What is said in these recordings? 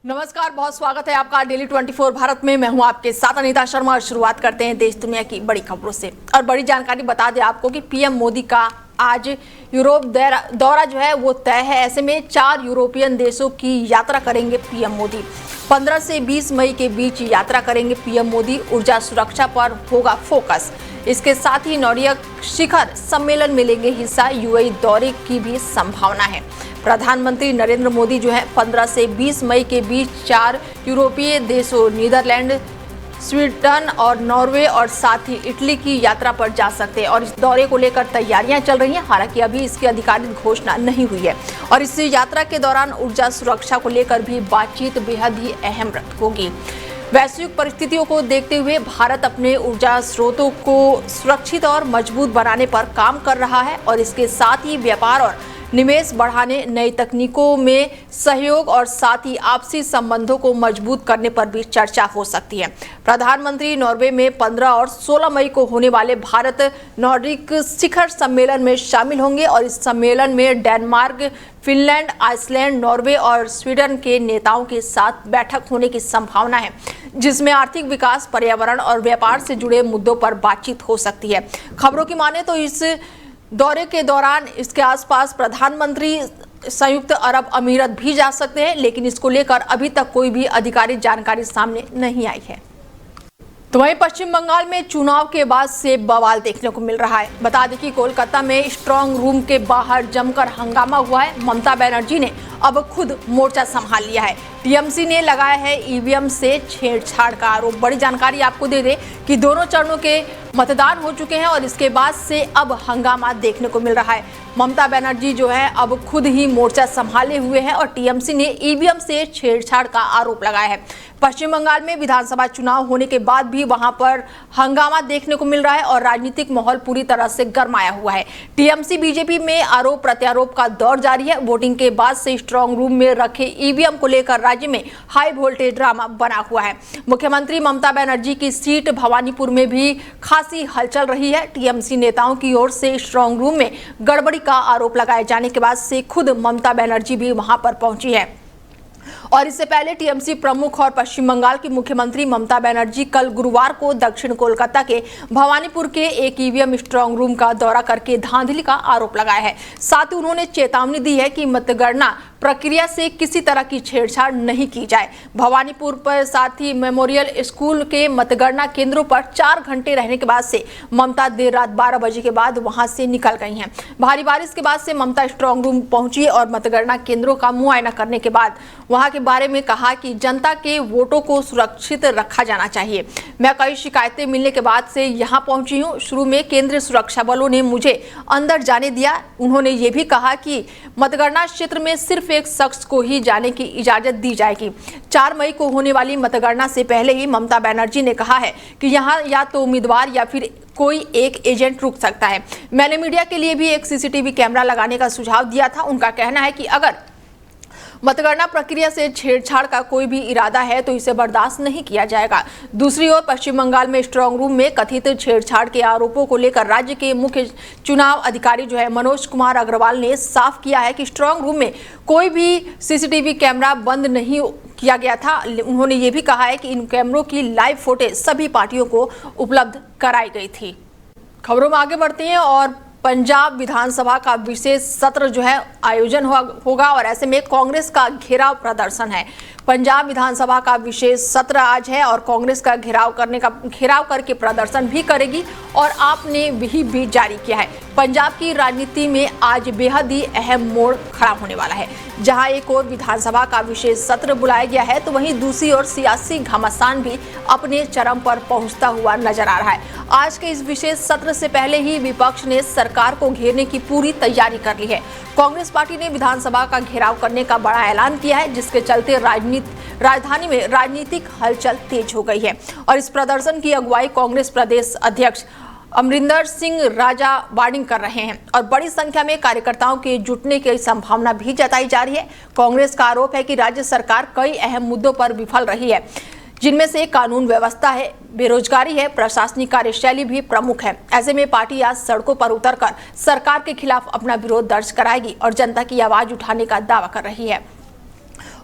नमस्कार, बहुत स्वागत है आपका डेली 24 भारत में। मैं हूं आपके साथ अनीता शर्मा और शुरुआत करते हैं देश दुनिया की बड़ी खबरों से। और बड़ी जानकारी बता दें आपको कि पीएम मोदी का आज यूरोप दौरा जो है वो तय है। ऐसे में 4 यूरोपियन देशों की यात्रा करेंगे पीएम मोदी। 15 से 20 मई के बीच यात्रा करेंगे पीएम मोदी। ऊर्जा सुरक्षा पर होगा फोकस। इसके साथ ही नॉर्डिक शिखर सम्मेलन में लेंगे हिस्सा। यूएई दौरे की भी संभावना है। प्रधानमंत्री नरेंद्र मोदी जो है 15 से 20 मई के बीच 4 यूरोपीय देशों नीदरलैंड, स्वीडन और नॉर्वे और साथ ही इटली की यात्रा पर जा सकते हैं। और इस दौरे को लेकर तैयारियां चल रही हैं। हालांकि अभी इसकी आधिकारिक घोषणा नहीं हुई है। और इस यात्रा के दौरान ऊर्जा सुरक्षा को लेकर भी बातचीत बेहद ही अहम होगी। वैश्विक परिस्थितियों को देखते हुए भारत अपने ऊर्जा स्रोतों को सुरक्षित और मजबूत बनाने पर काम कर रहा है। और इसके साथ ही व्यापार और निवेश बढ़ाने, नई तकनीकों में सहयोग और साथ ही आपसी संबंधों को मजबूत करने पर भी चर्चा हो सकती है। प्रधानमंत्री नॉर्वे में 15 और 16 मई को होने वाले भारत नॉर्डिक शिखर सम्मेलन में शामिल होंगे। और इस सम्मेलन में डेनमार्क, फिनलैंड, आइसलैंड, नॉर्वे और स्वीडन के नेताओं के साथ बैठक होने की संभावना है, जिसमें आर्थिक विकास, पर्यावरण और व्यापार से जुड़े मुद्दों पर बातचीत हो सकती है। खबरों की माने तो इस दौरे के दौरान इसके आसपास प्रधानमंत्री संयुक्त अरब अमीरात भी जा सकते हैं, लेकिन इसको लेकर अभी तक कोई भी आधिकारिक जानकारी सामने नहीं आई है। तो वहीं पश्चिम बंगाल में चुनाव के बाद से बवाल देखने को मिल रहा है। बता दें कि कोलकाता में स्ट्रांग रूम के बाहर जमकर हंगामा हुआ है। ममता बनर्जी ने अब खुद मोर्चा संभाल लिया है। टीएमसी ने लगाया है ईवीएम से छेड़छाड़ का आरोप। बड़ी जानकारी आपको दे दें कि दोनों चरणों के मतदान हो चुके हैं और इसके बाद से अब हंगामा देखने को मिल रहा है। ममता बनर्जी जो है अब खुद ही मोर्चा संभाले हुए हैं और टीएमसी ने ईवीएम से छेड़छाड़ का आरोप लगाया है। पश्चिम बंगाल में विधानसभा चुनाव होने के बाद भी वहां पर हंगामा देखने को मिल रहा है और राजनीतिक माहौल पूरी तरह से गरमाया हुआ है। टीएमसी बीजेपी में आरोप प्रत्यारोप का दौर जारी है। वोटिंग के बाद से स्ट्रांग रूम में रखे ईवीएम को लेकर राज्य में हाई वोल्टेज ड्रामा बना हुआ है। मुख्यमंत्री ममता बनर्जी की सीट भवानीपुर में भी खासी हलचल रही है। टीएमसी नेताओं की ओर से स्ट्रांग रूम में गड़बड़ी का आरोप लगाए जाने के बाद से खुद ममता बनर्जी भी वहां पर पहुंची है। और इससे पहले टीएमसी प्रमुख और पश्चिम बंगाल की मुख्यमंत्री ममता बनर्जी कल गुरुवार को दक्षिण कोलकाता के भवानीपुर के एक ईवीएम स्ट्रांग रूम का दौरा करके धांधली का आरोप लगाया है। साथ ही उन्होंने चेतावनी दी है कि मतगणना प्रक्रिया से किसी तरह की छेड़छाड़ नहीं की जाए। भवानीपुर पर साथ ही मेमोरियल स्कूल के मतगणना केंद्रों पर 4 घंटे रहने के बाद से ममता देर रात 12 बजे के बाद वहां से निकल गई हैं। भारी बारिश के बाद से ममता स्ट्रांग रूम पहुंची और मतगणना केंद्रों का मुआयना करने के बाद वहां के बारे में कहा कि जनता के वोटों को सुरक्षित रखा जाना चाहिए। मैं कई शिकायतें मिलने के बाद से यहां पहुंची हूं। शुरू में केंद्रीय सुरक्षा बलों ने मुझे अंदर जाने दिया। उन्होंने ये भी कहा कि मतगणना क्षेत्र में सिर्फ एक शख्स को ही जाने की इजाजत दी जाएगी। 4 मई को होने वाली मतगणना से पहले ही ममता बनर्जी ने कहा है कि यहां या तो उम्मीदवार या फिर कोई एक एजेंट रुक सकता है। मैंने मीडिया के लिए भी एक सीसीटीवी कैमरा लगाने का सुझाव दिया था। उनका कहना है कि अगर मतगणना प्रक्रिया से छेड़छाड़ का कोई भी इरादा है तो इसे बर्दाश्त नहीं किया जाएगा। दूसरी ओर पश्चिम बंगाल में स्ट्रांग रूम में कथित छेड़छाड़ के आरोपों को लेकर राज्य के मुख्य चुनाव अधिकारी जो है मनोज कुमार अग्रवाल ने साफ किया है कि स्ट्रांग रूम में कोई भी सीसीटीवी कैमरा बंद नहीं किया गया था। उन्होंने ये भी कहा है कि इन कैमरों की लाइव फुटेज सभी पार्टियों को उपलब्ध कराई गई थी। खबरों में आगे बढ़ते हैं और पंजाब विधानसभा का विशेष सत्र जो है आयोजन होगा और ऐसे में कांग्रेस का घेराव प्रदर्शन है। पंजाब विधानसभा का विशेष सत्र आज है और कांग्रेस का घेराव करके प्रदर्शन भी करेगी और आपने भी जारी किया है। पंजाब की राजनीति में आज बेहद ही अहम मोड़ खड़ा होने वाला है। जहां एक ओर विधानसभा का विशेष सत्र बुलाया गया है तो वहीं दूसरी ओर सियासी घमासान भी अपने चरम पर पहुंचता हुआ नजर आ रहा है। आज के इस विशेष सत्र से पहले ही विपक्ष ने सरकार को घेरने की पूरी तैयारी कर ली है। कांग्रेस पार्टी ने विधानसभा का घेराव करने का बड़ा ऐलान किया है, जिसके चलते राजधानी में राजनीतिक हलचल तेज हो गई है। और इस प्रदर्शन की अगुवाई कांग्रेस प्रदेश अध्यक्ष अमरिंदर सिंह राजा वार्डिंग कर रहे हैं और बड़ी संख्या में कार्यकर्ताओं के जुटने की संभावना भी जताई जा रही है। कांग्रेस का आरोप है कि राज्य सरकार कई अहम मुद्दों पर विफल रही है, जिनमें से कानून व्यवस्था है, बेरोजगारी है, प्रशासनिक कार्यशैली भी प्रमुख है। ऐसे में पार्टी आज सड़कों पर उतरकर सरकार के खिलाफ अपना विरोध दर्ज कराएगी और जनता की आवाज उठाने का दावा कर रही है।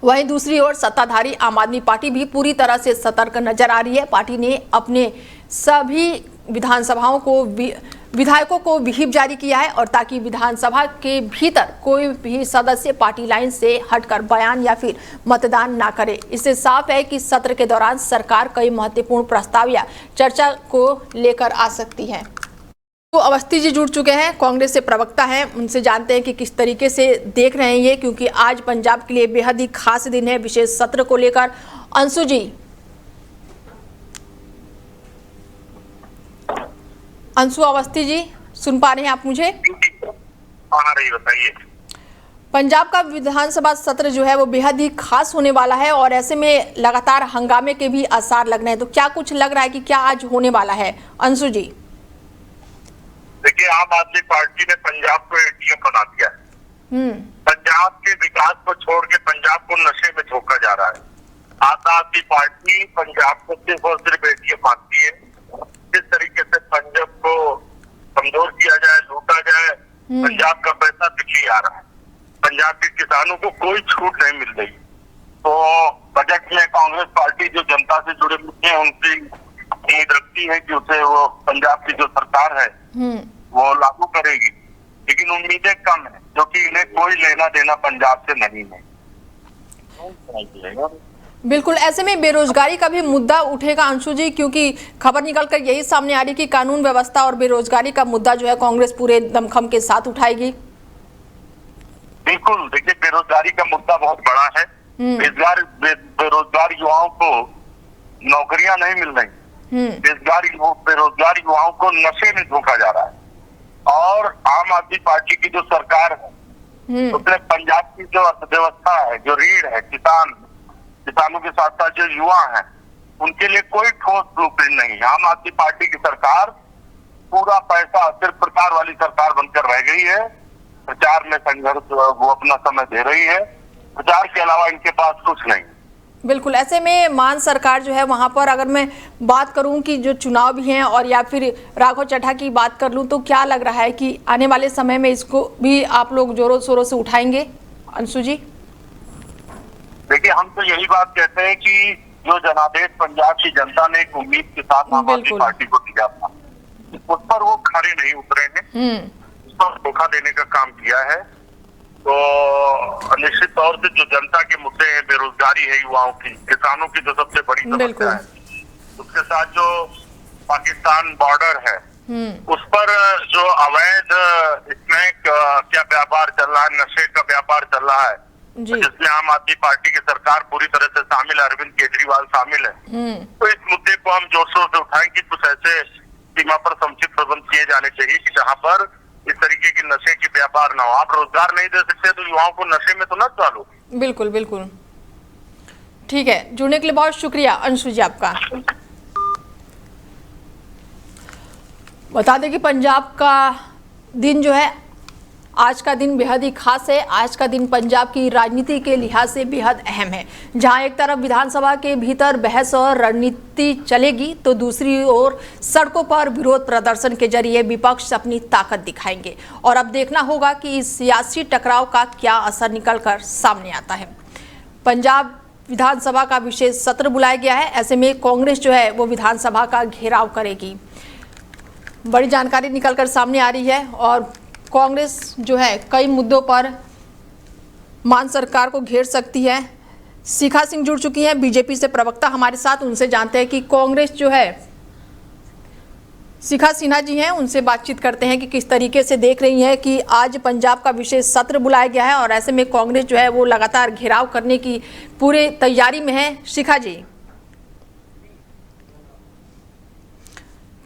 वहीं दूसरी ओर सत्ताधारी आम आदमी पार्टी भी पूरी तरह से सतर्क नजर आ रही है। पार्टी ने अपने सभी विधानसभाओं को विधायकों को व्हिप जारी किया है और ताकि विधानसभा के भीतर कोई भी सदस्य पार्टी लाइन से हटकर बयान या फिर मतदान ना करे। इससे साफ है कि सत्र के दौरान सरकार कई महत्वपूर्ण प्रस्ताव या चर्चा को लेकर आ सकती है। तो अवस्थी जी जुड़ चुके हैं, कांग्रेस से प्रवक्ता हैं, उनसे जानते हैं कि किस तरीके से देख रहे हैं ये, क्योंकि आज पंजाब के लिए बेहद ही खास दिन है विशेष सत्र को लेकर। अंशु जी, अंशु अवस्थी जी, सुन पा रहे हैं आप मुझे? बताइए। पंजाब का विधानसभा सत्र जो है वो बेहद ही खास होने वाला है और ऐसे में लगातार हंगामे के भी आसार लग रहे हैं, तो क्या कुछ लग रहा है कि क्या आज होने वाला है? अंशु जी देखिए, आम आदमी पार्टी ने पंजाब को एटीएम बना दिया है। पंजाब के विकास को छोड़ के पंजाब को नशे में झोंका जा रहा है। आम आदमी पार्टी पंजाब को सिर्फ और सिर्फ एटीएम मानती है। किस तरीके से पंजाब को कमजोर किया जाए, लूटा जाए, पंजाब का पैसा दिल्ली आ रहा है। पंजाब के किसानों को कोई छूट नहीं मिल रही। तो बजट में कांग्रेस पार्टी जो जनता से जुड़े मुद्दे हैं उनकी उम्मीद रखती है कि उसे वो पंजाब की जो सरकार है वो लागू करेगी, लेकिन उम्मीदें कम है क्योंकि इन्हें कोई लेना देना पंजाब से नहीं है। बिल्कुल, ऐसे में बेरोजगारी का भी मुद्दा उठेगा अंशु जी, क्योंकि खबर निकलकर यही सामने आ रही कि कानून व्यवस्था और बेरोजगारी का मुद्दा जो है कांग्रेस पूरे दमखम के साथ उठाएगी। बिल्कुल, देखिए बेरोजगारी का मुद्दा बहुत बड़ा है। बेरोजगार युवाओं को नौकरियां नहीं मिल रही। बेरोजगार युवाओं को नशे में धोखा जा रहा है। और आम आदमी पार्टी की जो सरकार है उसने पंजाब की जो अर्थव्यवस्था है, जो रीढ़ है, किसानों के साथ साथ जो युवा हैं, उनके लिए कोई ठोस ब्लूप्रिंट नहीं है। आम आदमी पार्टी की सरकार पूरा पैसा सिर्फ प्रचार वाली सरकार बनकर रह गई है। प्रचार में संघर्ष वो अपना समय दे रही है, प्रचार के अलावा इनके पास कुछ नहीं। बिल्कुल, ऐसे में मान सरकार जो है वहां पर अगर मैं बात करूं कि जो चुनाव भी हैं और या फिर राघव चड्ढा की बात कर लूं, तो क्या लग रहा है कि आने वाले समय में इसको भी आप लोग जोरों शोरों से उठाएंगे? अंशु जी देखिए, हम तो यही बात कहते हैं कि जो जनादेश पंजाब की जनता ने एक उम्मीद के साथ आम आदमी पार्टी को दिया था, उस पर वो खड़े नहीं उतरे हैं, उस पर धोखा देने का काम किया है। तो निश्चित तौर से जो जनता के मुद्दे हैं, बेरोजगारी है युवाओं की, किसानों की जो सबसे बड़ी समस्या है, उसके साथ जो पाकिस्तान बॉर्डर है उस पर जो अवैध स्नैक क्या व्यापार चल रहा है, नशे का व्यापार चल रहा है, जिसमें आम आदमी पार्टी की सरकार पूरी तरह से शामिल है, अरविंद केजरीवाल शामिल है। तो इस मुद्दे को हम जोर शोर से उठाएं कि कुछ ऐसे सीमा पर समुचित प्रबंध किए जाने चाहिए कि जहाँ पर इस तरीके की नशे की व्यापार ना हो। आप रोजगार नहीं दे सकते तो युवाओं को नशे में तो न डालो। बिल्कुल बिल्कुल, ठीक है, जुड़ने के लिए बहुत शुक्रिया अंशु जी आपका। बता दें कि पंजाब का दिन जो है, आज का दिन बेहद ही खास है। आज का दिन पंजाब की राजनीति के लिहाज से बेहद अहम है। जहां एक तरफ विधानसभा के भीतर बहस और रणनीति चलेगी, तो दूसरी ओर सड़कों पर विरोध प्रदर्शन के जरिए विपक्ष अपनी ताकत दिखाएंगे। और अब देखना होगा कि इस सियासी टकराव का क्या असर निकलकर सामने आता है। पंजाब विधानसभा का विशेष सत्र बुलाया गया है। ऐसे में कांग्रेस जो है वो विधानसभा का घेराव करेगी। बड़ी जानकारी निकलकर सामने आ रही है और कांग्रेस जो है कई मुद्दों पर मान सरकार को घेर सकती है। शिखा सिंह जुड़ चुकी हैं, बीजेपी से प्रवक्ता हमारे साथ, उनसे जानते हैं कि कांग्रेस जो है, शिखा सिन्हा जी हैं, उनसे बातचीत करते हैं कि किस तरीके से देख रही हैं कि आज पंजाब का विशेष सत्र बुलाया गया है और ऐसे में कांग्रेस जो है वो लगातार घेराव करने की पूरे तैयारी में है। शिखा जी,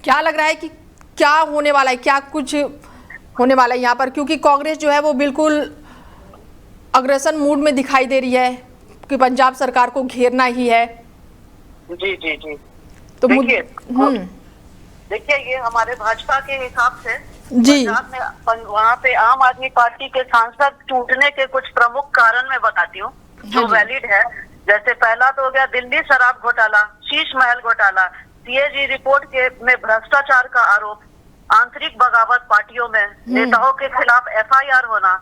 क्या लग रहा है कि क्या होने वाला है, क्या कुछ होने वाला है यहाँ पर, क्योंकि कांग्रेस जो है वो बिल्कुल अग्रेसन मूड में दिखाई दे रही है कि पंजाब सरकार को घेरना ही है। जी जी जी, तो देखिए ये हमारे भाजपा के हिसाब से जी वहाँ पे आम आदमी पार्टी के सांसद टूटने के कुछ प्रमुख कारण मैं बताती हूँ जो वैलिड है। जैसे पहला तो हो गया दिल्ली शराब घोटाला, शीश महल घोटाला, सीएजी रिपोर्ट में भ्रष्टाचार का आरोप, आंतरिक बगावत पार्टियों में, नेताओं के खिलाफ एफआईआर होना,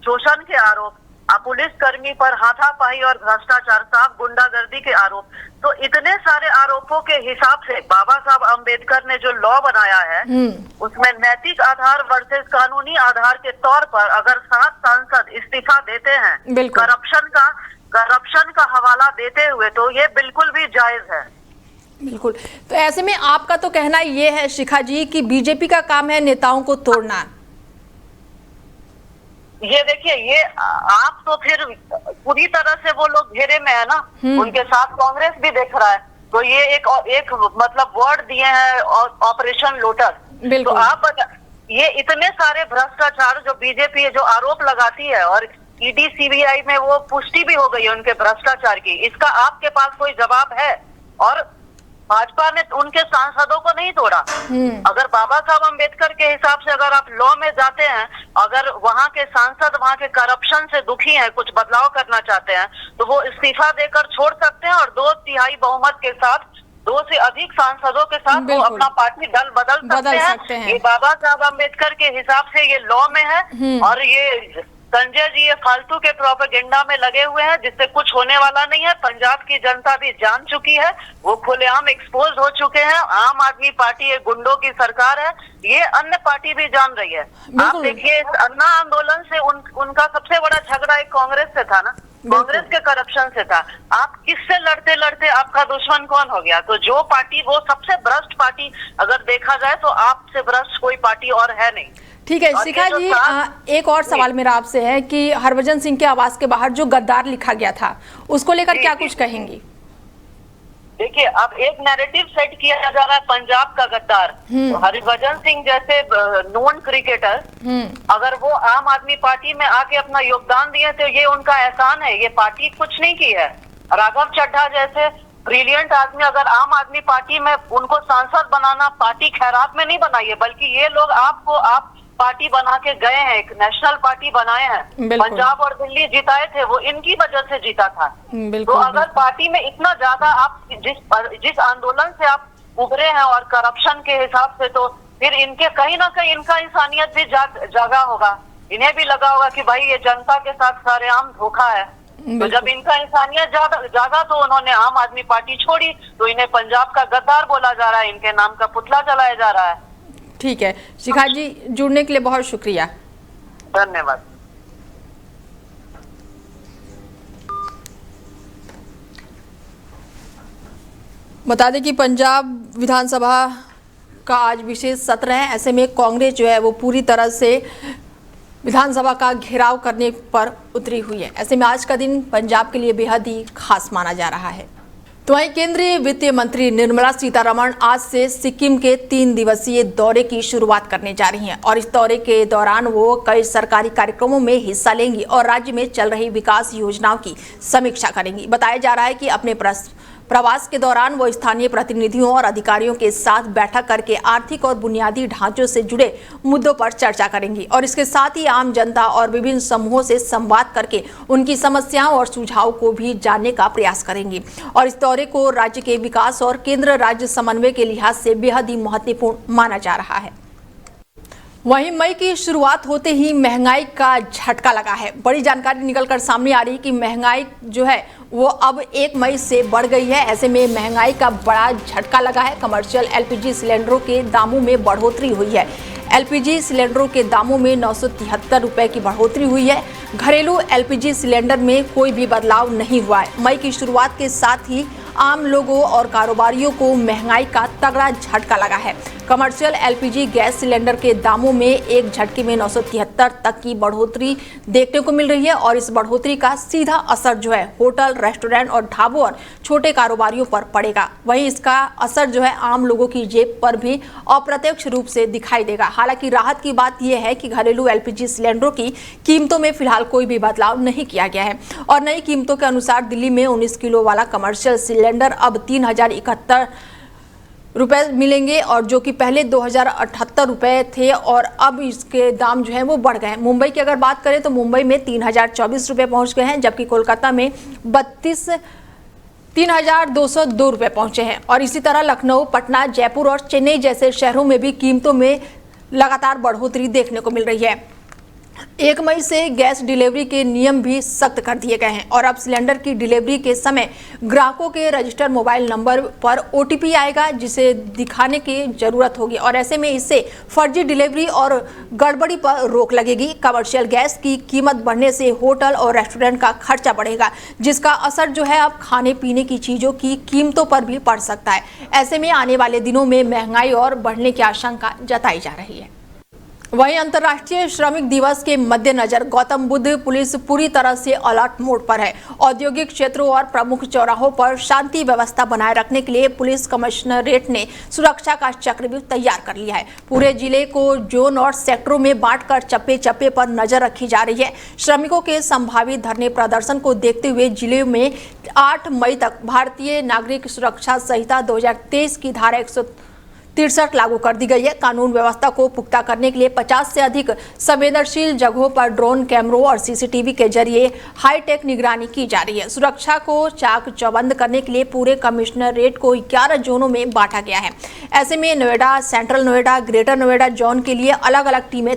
शोषण के आरोप, पुलिस कर्मी पर हाथापाई और भ्रष्टाचार, साफ गुंडागर्दी के आरोप। तो इतने सारे आरोपों के हिसाब से बाबा साहब अम्बेडकर ने जो लॉ बनाया है उसमें नैतिक आधार वर्सेस कानूनी आधार के तौर पर अगर 7 सांसद इस्तीफा देते हैं करप्शन का हवाला देते हुए, तो ये बिल्कुल भी जायज है। बिल्कुल। तो ऐसे में आपका तो कहना ये है शिखा जी कि बीजेपी का काम है नेताओं को तोड़ना। ये देखिए, ये आप तो फिर पूरी तरह से वो लोग घेरे में है ना, उनके साथ कांग्रेस भी देख रहा है। तो ये एक मतलब वर्ड दिए हैं ऑपरेशन लोटस। तो आप ये इतने सारे भ्रष्टाचार जो बीजेपी जो आरोप लगाती है और ईडी सीबीआई में वो पुष्टि भी हो गई है उनके भ्रष्टाचार की, इसका आपके पास कोई जवाब है? और भाजपा ने उनके सांसदों को नहीं तोड़ा। अगर बाबा साहब अम्बेडकर के हिसाब से अगर आप लॉ में जाते हैं, अगर वहाँ के सांसद वहाँ के करप्शन से दुखी हैं, कुछ बदलाव करना चाहते हैं, तो वो इस्तीफा देकर छोड़ सकते हैं और 2/3 बहुमत के साथ 2 से अधिक सांसदों के साथ वो अपना पार्टी दल बदल सकते हैं। ये बाबा साहब अम्बेडकर के हिसाब से ये लॉ में है। और ये संजय जी ये फालतू के प्रोपेगेंडा में लगे हुए हैं जिससे कुछ होने वाला नहीं है। पंजाब की जनता भी जान चुकी है, वो खुलेआम एक्सपोज हो चुके हैं। आम आदमी पार्टी ये गुंडों की सरकार है, ये अन्य पार्टी भी जान रही है। आप देखिए, इस अन्ना आंदोलन से उनका सबसे बड़ा झगड़ा एक कांग्रेस से था ना, कांग्रेस के करप्शन से था। आप किससे लड़ते लड़ते आपका दुश्मन कौन हो गया? तो जो पार्टी वो सबसे भ्रष्ट पार्टी अगर देखा जाए तो आपसे भ्रष्ट कोई पार्टी और है नहीं। ठीक है शिखा जी, एक और सवाल मेरा आपसे है कि हरभजन सिंह के आवास के बाहर जो गद्दार लिखा गया था उसको लेकर क्या कुछ कहेंगी? देखिए, अब एक नैरेटिव सेट किया जा रहा है पंजाब का गद्दार। तो हरभजन सिंह जैसे नॉन क्रिकेटर अगर वो आम आदमी पार्टी में आके अपना योगदान दिए तो ये उनका एहसान है, ये पार्टी कुछ नहीं की है। राघव चड्ढा जैसे ब्रिलियंट आदमी अगर आम आदमी पार्टी में उनको सांसद बनाना, पार्टी खैरात में नहीं बनाई है, बल्कि ये लोग आप पार्टी बना के गए हैं, एक नेशनल पार्टी बनाए हैं। पंजाब और दिल्ली जिताए थे, वो इनकी वजह से जीता था। तो अगर पार्टी में इतना ज्यादा आप जिस आंदोलन से आप उभरे हैं और करप्शन के हिसाब से, तो फिर इनके कहीं ना कहीं इनका इंसानियत भी जागा होगा। इन्हें भी लगा होगा कि भाई ये जनता के साथ सरेआम धोखा है। तो जब इनका इंसानियत जागा तो उन्होंने आम आदमी पार्टी छोड़ी। तो इन्हें पंजाब का गद्दार बोला जा रहा है, इनके नाम का पुतला चलाया जा रहा है। ठीक है शिखा जी, जुड़ने के लिए बहुत शुक्रिया। धन्यवाद। बता दें कि पंजाब विधानसभा का आज विशेष सत्र है। ऐसे में कांग्रेस जो है वो पूरी तरह से विधानसभा का घेराव करने पर उतरी हुई है। ऐसे में आज का दिन पंजाब के लिए बेहद ही खास माना जा रहा है। तो वहीं केंद्रीय वित्त मंत्री निर्मला सीतारमण आज से सिक्किम के 3 दिवसीय दौरे की शुरुआत करने जा रही हैं और इस दौरे के दौरान वो कई सरकारी कार्यक्रमों में हिस्सा लेंगी और राज्य में चल रही विकास योजनाओं की समीक्षा करेंगी। बताया जा रहा है कि अपने प्रवास के दौरान वो स्थानीय प्रतिनिधियों और अधिकारियों के साथ बैठक करके आर्थिक और बुनियादी ढांचों से जुड़े मुद्दों पर चर्चा करेंगी और इसके साथ ही आम जनता और विभिन्न समूहों से संवाद करके उनकी समस्याओं और सुझावों को भी जानने का प्रयास करेंगी। और इस दौरे को राज्य के विकास और केंद्र राज्य समन्वय के लिहाज से बेहद ही महत्वपूर्ण माना जा रहा है। वहीं मई की शुरुआत होते ही महंगाई का झटका लगा है। बड़ी जानकारी निकलकर सामने आ रही है कि महंगाई जो है वो अब 1 मई से बढ़ गई है। ऐसे में महंगाई का बड़ा झटका लगा है। कमर्शियल एलपीजी सिलेंडरों के दामों में बढ़ोतरी हुई है। एलपीजी सिलेंडरों के दामों में 973 रुपए की बढ़ोतरी हुई है। घरेलू एलपीजी सिलेंडर में कोई भी बदलाव नहीं हुआ है। मई की शुरुआत के साथ ही आम लोगों और कारोबारियों को महंगाई का तगड़ा झटका लगा है। कमर्शियल एलपीजी गैस सिलेंडर के दामों में एक झटके में 973 तक की बढ़ोतरी देखने को मिल रही है और इस बढ़ोतरी का सीधा असर जो है होटल, रेस्टोरेंट और ढाबों और छोटे कारोबारियों पर पड़ेगा। वहीं इसका असर जो है आम लोगों की जेब पर भी अप्रत्यक्ष रूप से दिखाई देगा। हालांकि राहत की बात यह है कि घरेलू एलपीजी सिलेंडरों की कीमतों में फिलहाल कोई भी बदलाव नहीं किया गया है और नई कीमतों के अनुसार दिल्ली में 19 किलो वाला कमर्शियल सिलेंडर अब 3071 रुपए मिलेंगे और जो कि पहले 2078 रुपए थे और अब इसके दाम जो है वो बढ़ गए हैं। मुंबई की अगर बात करें तो मुंबई में 3024 रुपए पहुंच गए हैं, जबकि कोलकाता में 3202 रुपए पहुंचे हैं। और इसी तरह लखनऊ, पटना, जयपुर और चेन्नई जैसे शहरों में भी कीमतों में लगातार बढ़ोतरी देखने को मिल रही है। 1 मई से गैस डिलीवरी के नियम भी सख्त कर दिए गए हैं और अब सिलेंडर की डिलीवरी के समय ग्राहकों के रजिस्टर्ड मोबाइल नंबर पर OTP आएगा, जिसे दिखाने की जरूरत होगी और ऐसे में इससे फर्जी डिलीवरी और गड़बड़ी पर रोक लगेगी। कमर्शियल गैस की कीमत बढ़ने से होटल और रेस्टोरेंट का खर्चा बढ़ेगा, जिसका असर जो है अब खाने पीने की चीजों की कीमतों पर भी पड़ सकता है। ऐसे में आने वाले दिनों में महंगाई और बढ़ने की आशंका जताई जा रही है। वहीं अंतर्राष्ट्रीय श्रमिक दिवस के मद्देनजर गौतम बुद्ध पुलिस पूरी तरह से अलर्ट मोड पर है। औद्योगिक क्षेत्रों और प्रमुख चौराहों पर शांति व्यवस्था बनाए रखने के लिए पुलिस कमिश्नरेट ने सुरक्षा का चक्रव्यूह तैयार कर लिया है। पूरे जिले को जोन और सेक्टरों में बांटकर चप्पे चप्पे पर नजर रखी जा रही है। श्रमिकों के संभावित धरने प्रदर्शन को देखते हुए जिले में 8 मई तक भारतीय नागरिक सुरक्षा संहिता 2023 की धारा 163 लागू कर दी गई है। कानून व्यवस्था को पुख्ता करने के लिए 50 से अधिक संवेदनशील जगहों पर ड्रोन कैमरों और CCTV के जरिए हाईटेक निगरानी की जा रही है। सुरक्षा को चाक चौबंद करने के लिए पूरे कमिश्नरेट को 11 जोनों में बांटा गया है। ऐसे में Noida, central Noida, greater Noida zone के लिए अलग अलग टीमें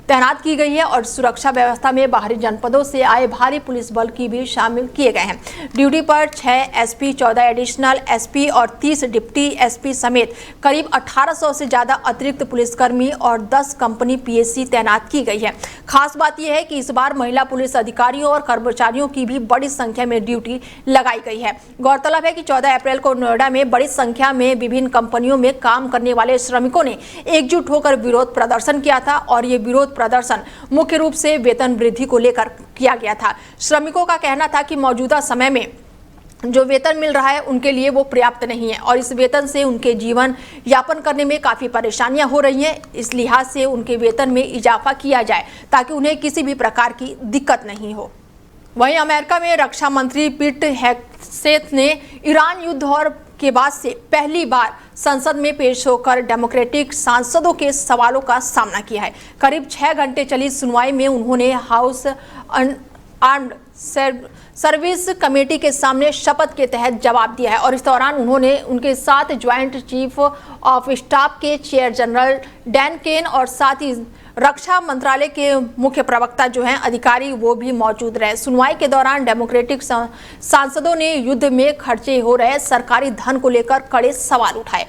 तैनात की गई है और सुरक्षा व्यवस्था में बाहरी जनपदों से आए भारी पुलिस बल की भी शामिल किए गए हैं। ड्यूटी पर 6 SP, 14 एडिशनल SP और 30 डिप्टी SP समेत करीब 1800 से ज्यादा अतिरिक्त पुलिसकर्मी और 10 कंपनी PSC तैनात की गई है। खास बात यह है कि इस बार महिला पुलिस अधिकारियों और कर्मचारियों की भी बड़ी संख्या में ड्यूटी लगाई गई है। गौरतलब है कि 14 अप्रैल को नोएडा में बड़ी संख्या में विभिन्न कंपनियों में काम करने वाले श्रमिकों ने एकजुट होकर विरोध प्रदर्शन किया था और ये विरोध प्रदर्शन मुख्य रूप से वेतन वृद्धि को लेकर किया गया था। श्रमिकों का कहना था कि मौजूदा समय में जो वेतन मिल रहा है उनके लिए वो पर्याप्त नहीं है और इस वेतन से उनके जीवन यापन करने में काफी परेशानियां हो रही हैं। इस लिहाज से उनके वेतन में इजाफा किया जाए ताकि उन्हें किसी भी प्रकार की दिक्कत नहीं हो। वहीं अमेरिका में रक्षा मंत्री पीट हेगसेथ ने ईरान युद्ध और के बाद से पहली बार संसद में पेश होकर डेमोक्रेटिक सांसदों के सवालों का सामना किया है। करीब 6 घंटे चली सुनवाई में उन्होंने हाउस आर्म्ड सर्विस कमेटी के सामने शपथ के तहत जवाब दिया है और इस दौरान उन्होंने उनके साथ ज्वाइंट चीफ ऑफ स्टाफ के चेयर जनरल डैन केन और साथ ही रक्षा मंत्रालय के मुख्य प्रवक्ता जो हैं अधिकारी वो भी मौजूद रहे। सुनवाई के दौरान डेमोक्रेटिक सांसदों ने युद्ध में खर्चे हो रहे सरकारी धन को लेकर कड़े सवाल उठाए,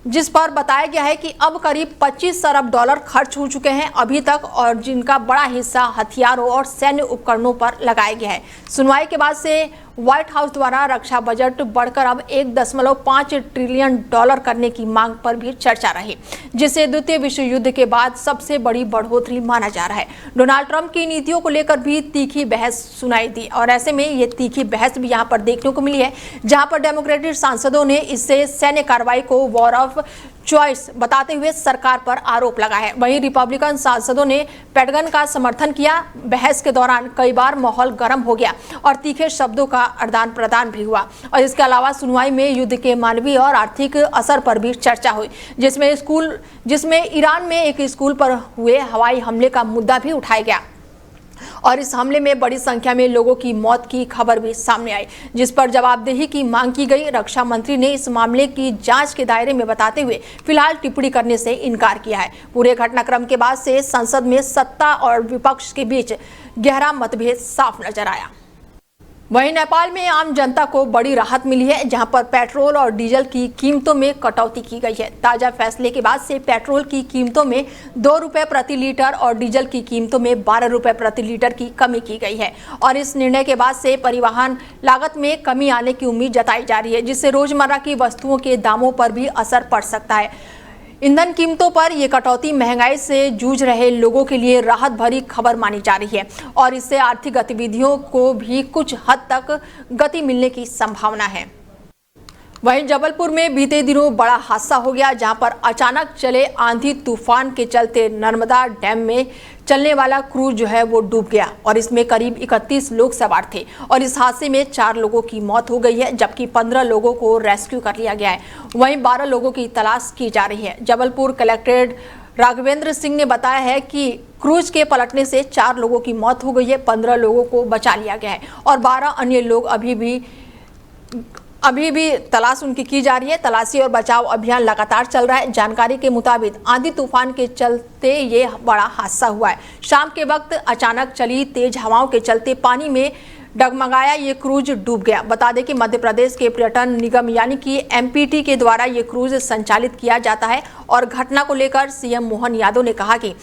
जिस पर बताया गया है कि अब करीब 25 अरब डॉलर खर्च हो चुके हैं अभी तक और जिनका बड़ा हिस्सा हथियारों और सैन्य उपकरणों पर लगाया गया है। सुनवाई के बाद से व्हाइट हाउस द्वारा रक्षा बजट बढ़कर अब 1.5 ट्रिलियन डॉलर करने की मांग पर भी चर्चा रही, जिसे द्वितीय विश्व युद्ध के बाद सबसे बड़ी बढ़ोतरी माना जा रहा है। डोनाल्ड ट्रंप की नीतियों को लेकर भी तीखी बहस सुनाई दी और ऐसे में ये तीखी बहस भी यहाँ पर देखने को मिली है, जहाँ पर डेमोक्रेटिक सांसदों ने इससे सैन्य कार्रवाई को वॉर ऑफ चॉइस बताते हुए सरकार पर आरोप लगाया है। वहीं रिपब्लिकन सांसदों ने पेंटागन का समर्थन किया। बहस के दौरान कई बार माहौल गर्म हो गया और तीखे शब्दों का आदान प्रदान भी हुआ और इसके अलावा सुनवाई में युद्ध के मानवीय और आर्थिक असर पर भी चर्चा हुई, जिसमें ईरान में एक स्कूल पर हुए हवाई हमले का मुद्दा भी उठाया गया और इस हमले में बड़ी संख्या में लोगों की मौत की खबर भी सामने आई, जिस पर जवाबदेही की मांग की गई। रक्षा मंत्री ने इस मामले की जांच के दायरे में बताते हुए फिलहाल टिप्पणी करने से इनकार किया है। पूरे घटनाक्रम के बाद से संसद में सत्ता और विपक्ष के बीच गहरा मतभेद साफ नजर आया। वहीं नेपाल में आम जनता को बड़ी राहत मिली है, जहां पर पेट्रोल और डीजल की कीमतों में कटौती की गई है। ताजा फैसले के बाद से पेट्रोल की कीमतों में 2 रुपए प्रति लीटर और डीजल की कीमतों में 12 रुपए प्रति लीटर की कमी की गई है और इस निर्णय के बाद से परिवहन लागत में कमी आने की उम्मीद जताई जा रही है, जिससे रोजमर्रा की वस्तुओं के दामों पर भी असर पड़ सकता है। ईंधन कीमतों पर यह कटौती महंगाई से जूझ रहे लोगों के लिए राहत भरी खबर मानी जा रही है और इससे आर्थिक गतिविधियों को भी कुछ हद तक गति मिलने की संभावना है। वहीं जबलपुर में बीते दिनों बड़ा हादसा हो गया, जहां पर अचानक चले आंधी तूफान के चलते नर्मदा डैम में चलने वाला क्रूज जो है वो डूब गया और इसमें करीब 31 लोग सवार थे और इस हादसे में 4 लोगों की मौत हो गई है, जबकि 15 लोगों को रेस्क्यू कर लिया गया है। वहीं 12 लोगों की तलाश की जा रही है। जबलपुर कलेक्टर राघवेंद्र सिंह ने बताया है कि क्रूज के पलटने से 4 लोगों की मौत हो गई है, 15 लोगों को बचा लिया गया है और 12 अन्य लोग अभी भी अभी भी तलाश उनकी की जा रही है। तलाशी और बचाव अभियान लगातार चल रहा है। जानकारी के मुताबिक आंधी तूफान के चलते ये बड़ा हादसा हुआ है। शाम के वक्त अचानक चली तेज हवाओं के चलते पानी में डगमगाया ये क्रूज डूब गया। बता दें कि मध्य प्रदेश के पर्यटन निगम यानी कि एमपीटी के द्वारा ये क्रूज संचालित किया जाता है और घटना को लेकर सीएम मोहन यादव ने कहा कि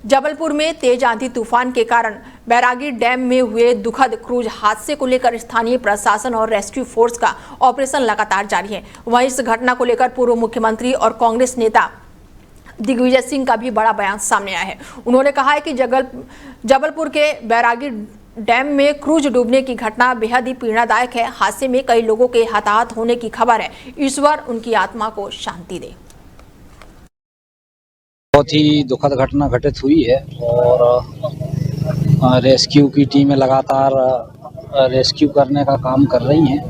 जबलपुर में तेज आंधी तूफान के कारण बैरागी डैम में हुए दुखद क्रूज हादसे को लेकर स्थानीय प्रशासन और रेस्क्यू फोर्स का ऑपरेशन लगातार जारी है। वहीं इस घटना को लेकर पूर्व मुख्यमंत्री और कांग्रेस नेता दिग्विजय सिंह का भी बड़ा बयान सामने आया है। उन्होंने कहा है कि जबलपुर के बैरागी डैम में क्रूज डूबने की घटना बेहद ही पीड़ादायक है। हादसे में कई लोगों के हताहत होने की खबर है। ईश्वर उनकी आत्मा को शांति दे। बहुत ही दुखद घटना घटित हुई है और रेस्क्यू की टीमें लगातार रेस्क्यू करने का काम कर रही हैं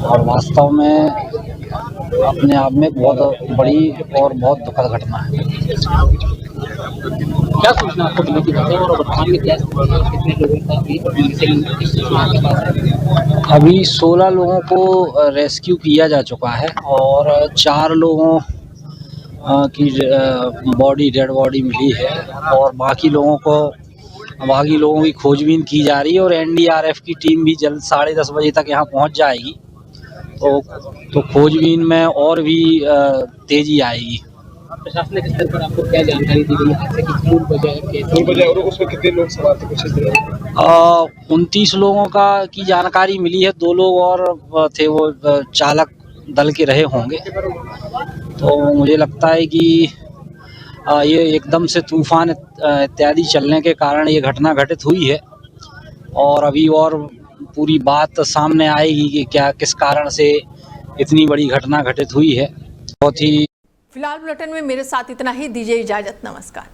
और वास्तव में अपने आप में बहुत बड़ी और बहुत दुखद घटना है। क्या सूचना आपको मिली थी और वर्तमान में क्या कितने लोगों का अभी 16 लोगों को रेस्क्यू किया जा चुका है और 4 लोगों की डेड बॉडी मिली है और बाकी लोगों की खोजबीन की जा रही है और एनडीआरएफ की टीम भी जल्द 10:30 बजे तक यहाँ पहुँच जाएगी। तो खोजबीन में और भी तेजी आएगी। प्रशासनिक स्तर पर आपको क्या जानकारी दी गई है कि बजे और उसमें कितने लोग सवार थे? कुछ 29 लोगों की जानकारी मिली है। 2 लोग और थे, वो चालक दल के रहे होंगे। तो मुझे लगता है कि ये एकदम से तूफान इत्यादि चलने के कारण ये घटना घटित हुई है और अभी और पूरी बात सामने आएगी कि किस कारण से इतनी बड़ी घटना घटित हुई है। बहुत ही फिलहाल बुलेटिन में मेरे साथ इतना ही। दीजिए इजाजत। नमस्कार।